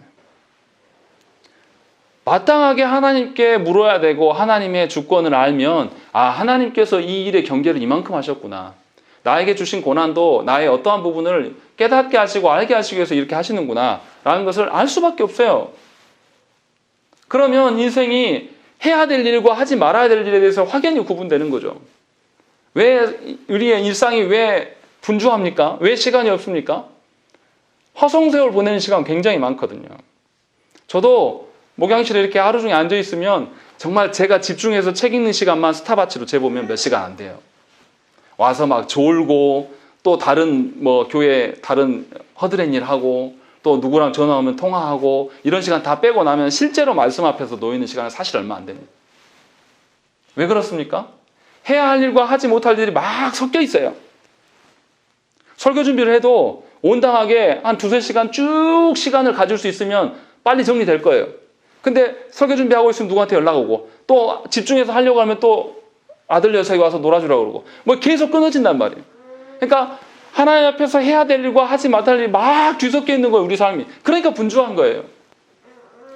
[SPEAKER 1] 마땅하게 하나님께 물어야 되고 하나님의 주권을 알면 하나님께서 이 일의 경계를 이만큼 하셨구나. 나에게 주신 고난도 나의 어떠한 부분을 깨닫게 하시고 알게 하시기 위해서 이렇게 하시는구나 라는 것을 알 수밖에 없어요. 그러면 인생이 해야 될 일과 하지 말아야 될 일에 대해서 확연히 구분되는 거죠. 왜 우리의 일상이 왜 분주합니까? 왜 시간이 없습니까? 화성세월 보내는 시간 굉장히 많거든요. 저도 목양실에 이렇게 하루 종일 앉아있으면 정말 제가 집중해서 책 읽는 시간만 스탑워치로 재보면 몇 시간 안 돼요. 와서 막 졸고 또 다른 교회 다른 허드렛 일 하고 또 누구랑 전화 오면 통화하고 이런 시간 다 빼고 나면 실제로 말씀 앞에서 놓이는 시간은 사실 얼마 안 됩니다. 왜 그렇습니까? 해야 할 일과 하지 못할 일이 막 섞여 있어요. 설교 준비를 해도 온당하게 한 2-3시간 쭉 시간을 가질 수 있으면 빨리 정리될 거예요. 근데 설교 준비하고 있으면 누구한테 연락 오고 또 집중해서 하려고 하면 또 아들 녀석이 와서 놀아주라고 그러고 계속 끊어진단 말이에요. 그러니까 하나님 앞에서 해야 될 일과 하지 못할 일이 막 뒤섞여 있는 거예요. 우리 삶이. 그러니까 분주한 거예요.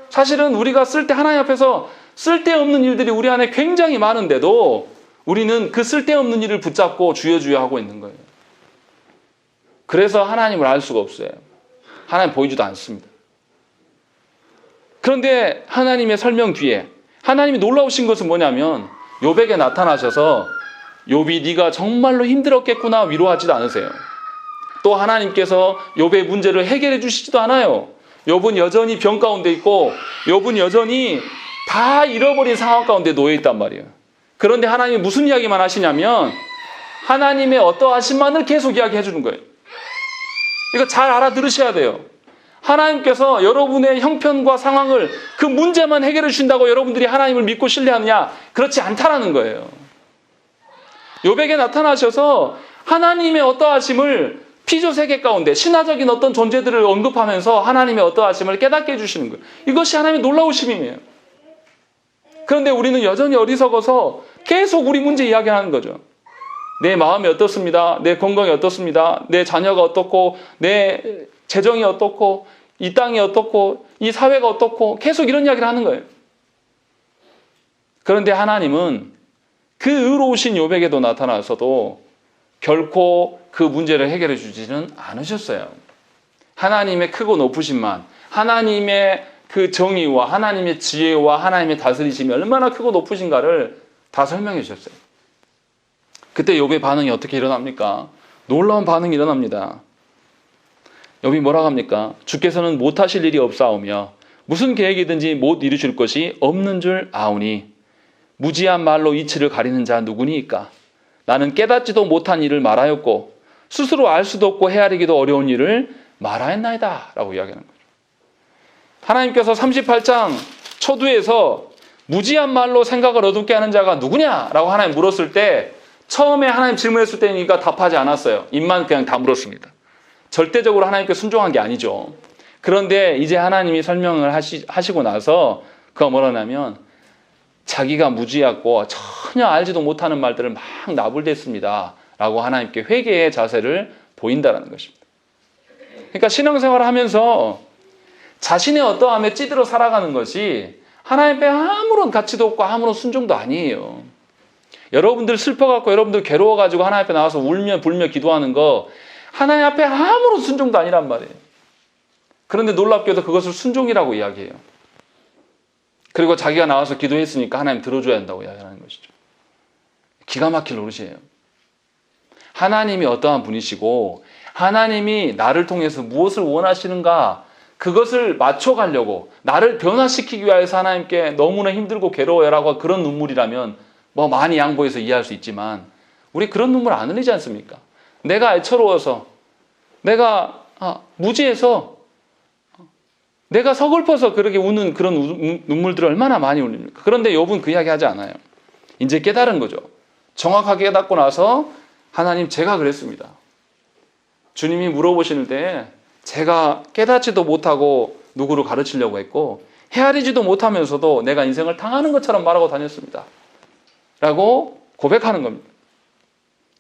[SPEAKER 1] 사실은 우리가 하나님 앞에서 쓸데없는 일들이 우리 안에 굉장히 많은데도 우리는 그 쓸데없는 일을 붙잡고 주여주여 하고 있는 거예요. 그래서 하나님을 알 수가 없어요. 하나님 보이지도 않습니다. 그런데 하나님의 설명 뒤에 하나님이 놀라우신 것은 뭐냐면 욥에게 나타나셔서 욥이 네가 정말로 힘들었겠구나 위로하지도 않으세요. 또 하나님께서 욥의 문제를 해결해 주시지도 않아요. 욥은 여전히 병 가운데 있고 욥은 여전히 다 잃어버린 상황 가운데 놓여 있단 말이에요. 그런데 하나님이 무슨 이야기만 하시냐면 하나님의 어떠하심만을 계속 이야기해 주는 거예요. 이거 잘 알아들으셔야 돼요. 하나님께서 여러분의 형편과 상황을 그 문제만 해결해 주신다고 여러분들이 하나님을 믿고 신뢰하느냐? 그렇지 않다라는 거예요. 욥에게 나타나셔서 하나님의 어떠하심을 피조 세계 가운데 신화적인 어떤 존재들을 언급하면서 하나님의 어떠하심을 깨닫게 해주시는 거예요. 이것이 하나님의 놀라우심이에요. 그런데 우리는 여전히 어리석어서 계속 우리 문제 이야기하는 거죠. 내 마음이 어떻습니다. 내 건강이 어떻습니다. 내 자녀가 어떻고 내 재정이 어떻고 이 땅이 어떻고 이 사회가 어떻고 계속 이런 이야기를 하는 거예요. 그런데 하나님은 그 의로우신 욥에게도 나타나서도 결코 그 문제를 해결해 주지는 않으셨어요. 하나님의 크고 높으심만, 하나님의 그 정의와 하나님의 지혜와 하나님의 다스리심이 얼마나 크고 높으신가를 다 설명해 주셨어요. 그때 욥의 반응이 어떻게 일어납니까? 놀라운 반응이 일어납니다. 욥이 뭐라고 합니까? 주께서는 못하실 일이 없사오며 무슨 계획이든지 못 이루실 것이 없는 줄 아오니 무지한 말로 이치를 가리는 자 누구니이까? 나는 깨닫지도 못한 일을 말하였고 스스로 알 수도 없고 헤아리기도 어려운 일을 말하였나이다 라고 이야기하는 거죠. 하나님께서 38장 초두에서 무지한 말로 생각을 어둡게 하는 자가 누구냐라고 하나님 물었을 때 처음에 하나님 질문했을 때니까 답하지 않았어요. 입만 그냥 다물었습니다. 절대적으로 하나님께 순종한 게 아니죠. 그런데 이제 하나님이 설명을 하시고 나서 그가 뭐라냐면 자기가 무지하고 전혀 알지도 못하는 말들을 막 나불댔습니다 라고 하나님께 회개의 자세를 보인다는 것입니다. 그러니까 신앙생활을 하면서 자신의 어떠함에 찌들어 살아가는 것이 하나님 앞에 아무런 가치도 없고 아무런 순종도 아니에요. 여러분들 슬퍼갖고 여러분들 괴로워가지고 하나님 앞에 나와서 울며 불며 기도하는 거 하나님 앞에 아무런 순종도 아니란 말이에요. 그런데 놀랍게도 그것을 순종이라고 이야기해요. 그리고 자기가 나와서 기도했으니까 하나님 들어줘야 한다고 이야기하는 것이죠. 기가 막힐 노릇이에요. 하나님이 어떠한 분이시고 하나님이 나를 통해서 무엇을 원하시는가 그것을 맞춰가려고 나를 변화시키기 위해서 하나님께 너무나 힘들고 괴로워요라고 그런 눈물이라면 뭐 많이 양보해서 이해할 수 있지만 우리 그런 눈물 안 흘리지 않습니까? 내가 애처로워서 내가 무지해서 내가 서글퍼서 그렇게 우는 그런 눈물들을 얼마나 많이 흘립니까? 그런데 욥은 그 이야기 하지 않아요. 이제 깨달은 거죠. 정확하게 깨닫고 나서 하나님, 제가 그랬습니다. 주님이 물어보시는 때 제가 깨닫지도 못하고 누구를 가르치려고 했고 헤아리지도 못하면서도 내가 인생을 당하는 것처럼 말하고 다녔습니다. 라고 고백하는 겁니다.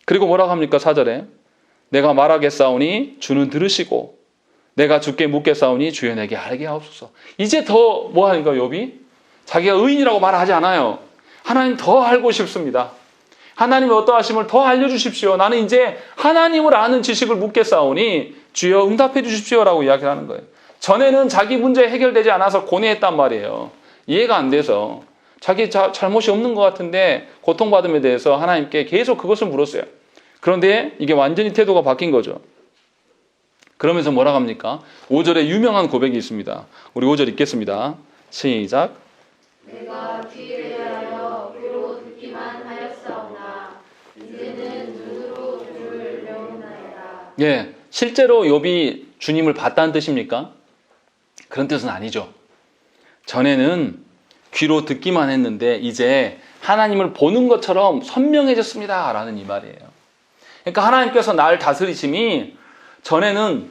[SPEAKER 1] 그리고 뭐라고 합니까? 4절에 내가 말하겠사오니 주는 들으시고 내가 주께 묻겠사오니 주여 내게 알게 하옵소서. 이제 더 뭐 하는가 욥이? 자기가 의인이라고 말하지 않아요. 하나님 더 알고 싶습니다. 하나님의 어떠하심을 더 알려주십시오. 나는 이제 하나님을 아는 지식을 묻겠사오니 주여 응답해 주십시오라고 이야기를 하는 거예요. 전에는 자기 문제 해결되지 않아서 고뇌했단 말이에요. 이해가 안 돼서 자기 잘못이 없는 것 같은데 고통받음에 대해서 하나님께 계속 그것을 물었어요. 그런데 이게 완전히 태도가 바뀐 거죠. 그러면서 뭐라고 합니까? 5절에 유명한 고백이 있습니다. 우리 5절 읽겠습니다. 시작.
[SPEAKER 2] 내가 귀를 대하여 귀로 듣기만 하였사오나 이제는 눈으로 주를 배우나이다.
[SPEAKER 1] 예, 실제로 욥이 주님을 봤다는 뜻입니까? 그런 뜻은 아니죠. 전에는 귀로 듣기만 했는데 이제 하나님을 보는 것처럼 선명해졌습니다 라는 이 말이에요. 그러니까 하나님께서 나를 다스리심이 전에는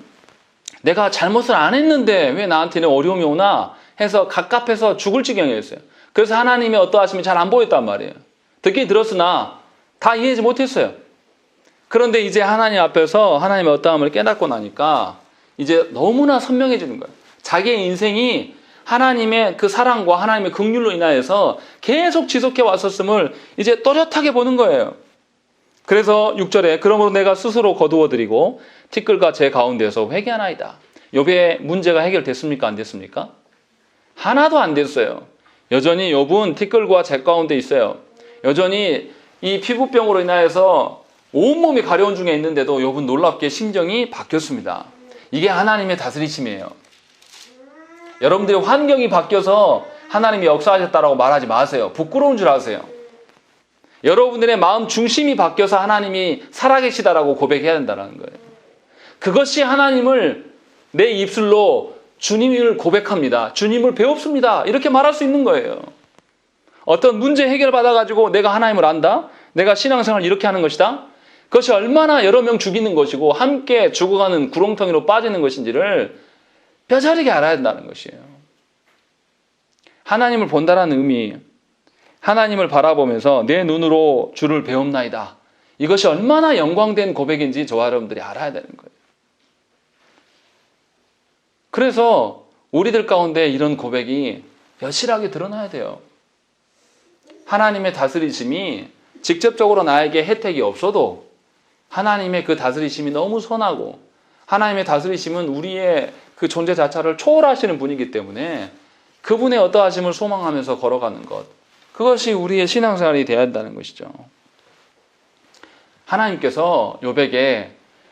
[SPEAKER 1] 내가 잘못을 안 했는데 왜 나한테는 어려움이 오나 해서 갑갑해서 죽을 지경이었어요. 그래서 하나님의 어떠하심이 잘 안 보였단 말이에요. 듣긴 들었으나 다 이해하지 못했어요. 그런데 이제 하나님 앞에서 하나님의 어떠함을 깨닫고 나니까 이제 너무나 선명해지는 거예요. 자기의 인생이 하나님의 그 사랑과 하나님의 긍휼로 인하여서 계속 지속해 왔었음을 이제 또렷하게 보는 거예요. 그래서 6절에 그러므로 내가 스스로 거두어드리고 티끌과 제 가운데서 회개하나이다. 욥의 문제가 해결됐습니까? 안 됐습니까? 하나도 안 됐어요. 여전히 욥은 티끌과 제 가운데 있어요. 여전히 이 피부병으로 인하여서 온몸이 가려운 중에 있는데도 욥은 놀랍게 심정이 바뀌었습니다. 이게 하나님의 다스리심이에요. 여러분들이 환경이 바뀌어서 하나님이 역사하셨다라고 말하지 마세요. 부끄러운 줄 아세요. 여러분들의 마음 중심이 바뀌어서 하나님이 살아계시다라고 고백해야 된다는 거예요. 그것이 하나님을 내 입술로 주님을 고백합니다. 주님을 배웁습니다. 이렇게 말할 수 있는 거예요. 어떤 문제 해결받아가지고 내가 하나님을 안다? 내가 신앙생활을 이렇게 하는 것이다? 그것이 얼마나 여러 명 죽이는 것이고 함께 죽어가는 구렁텅이로 빠지는 것인지를 뼈저리게 알아야 된다는 것이에요. 하나님을 본다라는 의미, 하나님을 바라보면서 내 눈으로 주를 배움나이다. 이것이 얼마나 영광된 고백인지 저와 여러분들이 알아야 되는 거예요. 그래서 우리들 가운데 이런 고백이 여실하게 드러나야 돼요. 하나님의 다스리심이 직접적으로 나에게 혜택이 없어도 하나님의 그 다스리심이 너무 선하고 하나님의 다스리심은 우리의 그 존재 자체를 초월하시는 분이기 때문에 그분의 어떠하심을 소망하면서 걸어가는 것, 그것이 우리의 신앙생활이 되어야 한다는 것이죠. 하나님께서 욥에게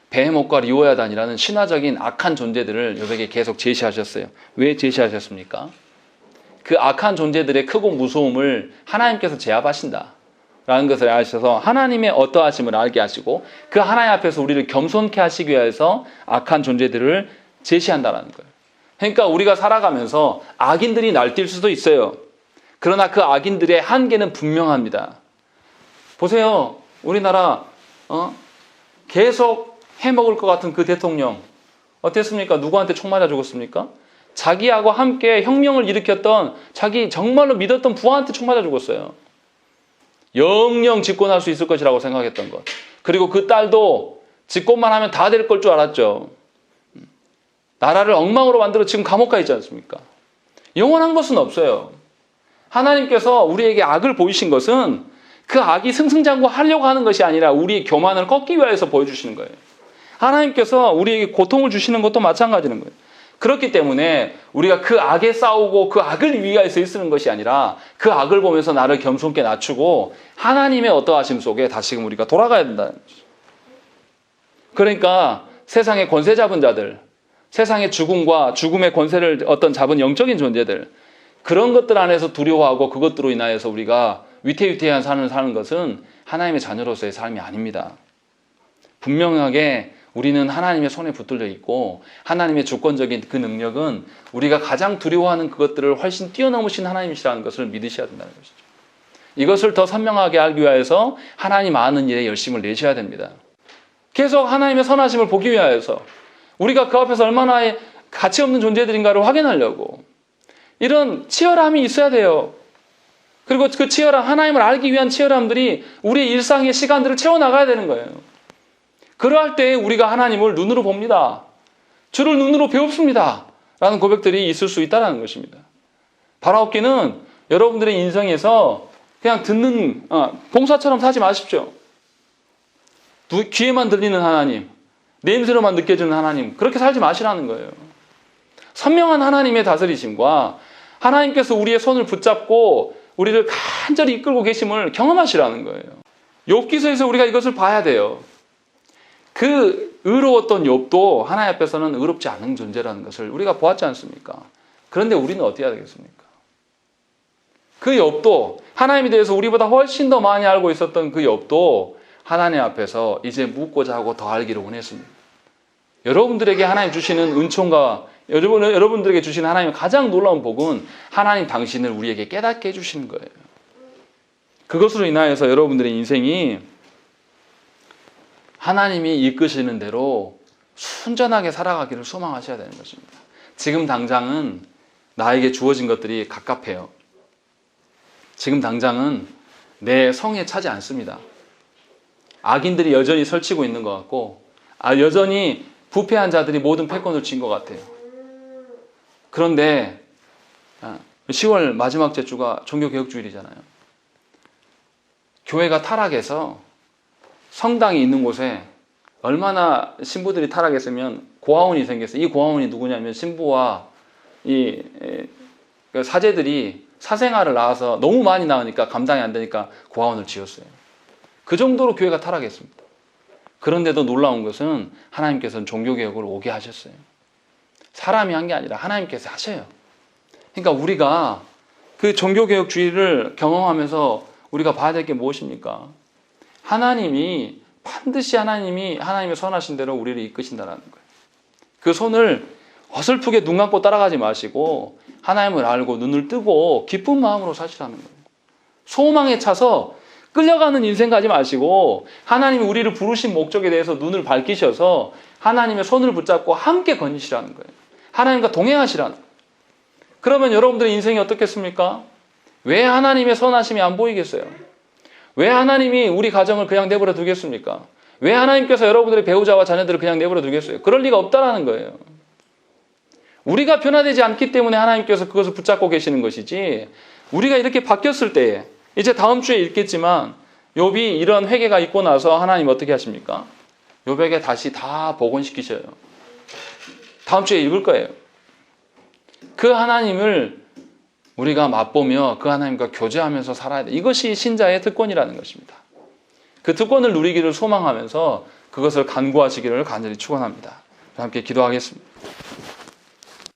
[SPEAKER 1] 베헤못과 리오야단이라는 신화적인 악한 존재들을 욥에게 계속 제시하셨어요. 왜 제시하셨습니까? 그 악한 존재들의 크고 무서움을 하나님께서 제압하신다 라는 것을 아셔서 하나님의 어떠하심을 알게 하시고 그 하나님 앞에서 우리를 겸손케 하시기 위해서 악한 존재들을 제시한다는 거예요. 그러니까 우리가 살아가면서 악인들이 날뛸 수도 있어요. 그러나 그 악인들의 한계는 분명합니다. 보세요. 우리나라 계속 해먹을 것 같은 그 대통령 어땠습니까? 누구한테 총 맞아 죽었습니까? 자기하고 함께 혁명을 일으켰던 자기 정말로 믿었던 부하한테 총 맞아 죽었어요. 영영 집권할 수 있을 것이라고 생각했던 것. 그리고 그 딸도 집권만 하면 다 될 걸 줄 알았죠. 나라를 엉망으로 만들어 지금 감옥 가 있지 않습니까? 영원한 것은 없어요. 하나님께서 우리에게 악을 보이신 것은 그 악이 승승장구하려고 하는 것이 아니라 우리의 교만을 꺾기 위해서 보여주시는 거예요. 하나님께서 우리에게 고통을 주시는 것도 마찬가지는 거예요. 그렇기 때문에 우리가 그 악에 싸우고 그 악을 위하여서 쓰는 것이 아니라 그 악을 보면서 나를 겸손케 낮추고 하나님의 어떠하심 속에 다시금 우리가 돌아가야 된다는 거죠. 그러니까 세상의 권세 잡은 자들, 세상의 죽음과 죽음의 권세를 어떤 잡은 영적인 존재들, 그런 것들 안에서 두려워하고 그것들로 인하여서 우리가 위태위태한 삶을 사는 것은 하나님의 자녀로서의 삶이 아닙니다. 분명하게 우리는 하나님의 손에 붙들려 있고 하나님의 주권적인 그 능력은 우리가 가장 두려워하는 그것들을 훨씬 뛰어넘으신 하나님이시라는 것을 믿으셔야 된다는 것이죠. 이것을 더 선명하게 알기 위해서 하나님 아는 일에 열심을 내셔야 됩니다. 계속 하나님의 선하심을 보기 위해서 우리가 그 앞에서 얼마나 가치 없는 존재들인가를 확인하려고 이런 치열함이 있어야 돼요. 그리고 그 치열함, 하나님을 알기 위한 치열함들이 우리의 일상의 시간들을 채워나가야 되는 거예요. 그러할 때 우리가 하나님을 눈으로 봅니다. 주를 눈으로 배웁습니다. 라는 고백들이 있을 수 있다는 것입니다. 바라옵기는 여러분들의 인생에서 그냥 듣는 봉사처럼 사지 마십시오. 귀에만 들리는 하나님, 냄새로만 느껴지는 하나님, 그렇게 살지 마시라는 거예요. 선명한 하나님의 다스리심과 하나님께서 우리의 손을 붙잡고 우리를 간절히 이끌고 계심을 경험하시라는 거예요. 욥기서에서 우리가 이것을 봐야 돼요. 그 의로웠던 욥도 하나님 앞에서는 의롭지 않은 존재라는 것을 우리가 보았지 않습니까? 그런데 우리는 어떻게 해야 되겠습니까? 그 욥도 하나님에 대해서 우리보다 훨씬 더 많이 알고 있었던 그 욥도 하나님 앞에서 이제 묻고자 하고 더 알기를 원했습니다. 여러분들에게 하나님 주시는 은총과 여러분들에게 주시는 하나님의 가장 놀라운 복은 하나님 당신을 우리에게 깨닫게 해주시는 거예요. 그것으로 인하여서 여러분들의 인생이 하나님이 이끄시는 대로 순전하게 살아가기를 소망하셔야 되는 것입니다. 지금 당장은 나에게 주어진 것들이 갑갑해요. 지금 당장은 내 성에 차지 않습니다. 악인들이 여전히 설치고 있는 것 같고 여전히 부패한 자들이 모든 패권을 쥔 것 같아요. 그런데 10월 마지막 주가 종교개혁주일이잖아요. 교회가 타락해서 성당이 있는 곳에 얼마나 신부들이 타락했으면 고아원이 생겼어요. 이 고아원이 누구냐면 신부와 이 사제들이 사생아를 낳아서 너무 많이 낳으니까 감당이 안 되니까 고아원을 지었어요. 그 정도로 교회가 타락했습니다. 그런데도 놀라운 것은 하나님께서는 종교개혁을 오게 하셨어요. 사람이 한 게 아니라 하나님께서 하셔요. 그러니까 우리가 그 종교개혁주의를 경험하면서 우리가 봐야 될 게 무엇입니까? 하나님이 반드시 하나님의 선하신 대로 우리를 이끄신다는 거예요. 그 손을 어설프게 눈 감고 따라가지 마시고 하나님을 알고 눈을 뜨고 기쁜 마음으로 사시라는 거예요. 소망에 차서 끌려가는 인생 가지 마시고 하나님이 우리를 부르신 목적에 대해서 눈을 밝히셔서 하나님의 손을 붙잡고 함께 거니시라는 거예요. 하나님과 동행하시라는 거예요. 그러면 여러분들의 인생이 어떻겠습니까? 왜 하나님의 선하심이 안 보이겠어요? 왜 하나님이 우리 가정을 그냥 내버려 두겠습니까? 왜 하나님께서 여러분들의 배우자와 자녀들을 그냥 내버려 두겠어요? 그럴 리가 없다라는 거예요. 우리가 변화되지 않기 때문에 하나님께서 그것을 붙잡고 계시는 것이지 우리가 이렇게 바뀌었을 때에 이제 다음 주에 읽겠지만 욥이 이런 회개가 있고 나서 하나님 어떻게 하십니까? 욥에게 다시 다 복원시키셔요. 다음 주에 읽을 거예요. 그 하나님을 우리가 맛보며 그 하나님과 교제하면서 살아야 돼. 이것이 신자의 특권이라는 것입니다. 그 특권을 누리기를 소망하면서 그것을 간구하시기를 간절히 축원합니다. 함께 기도하겠습니다.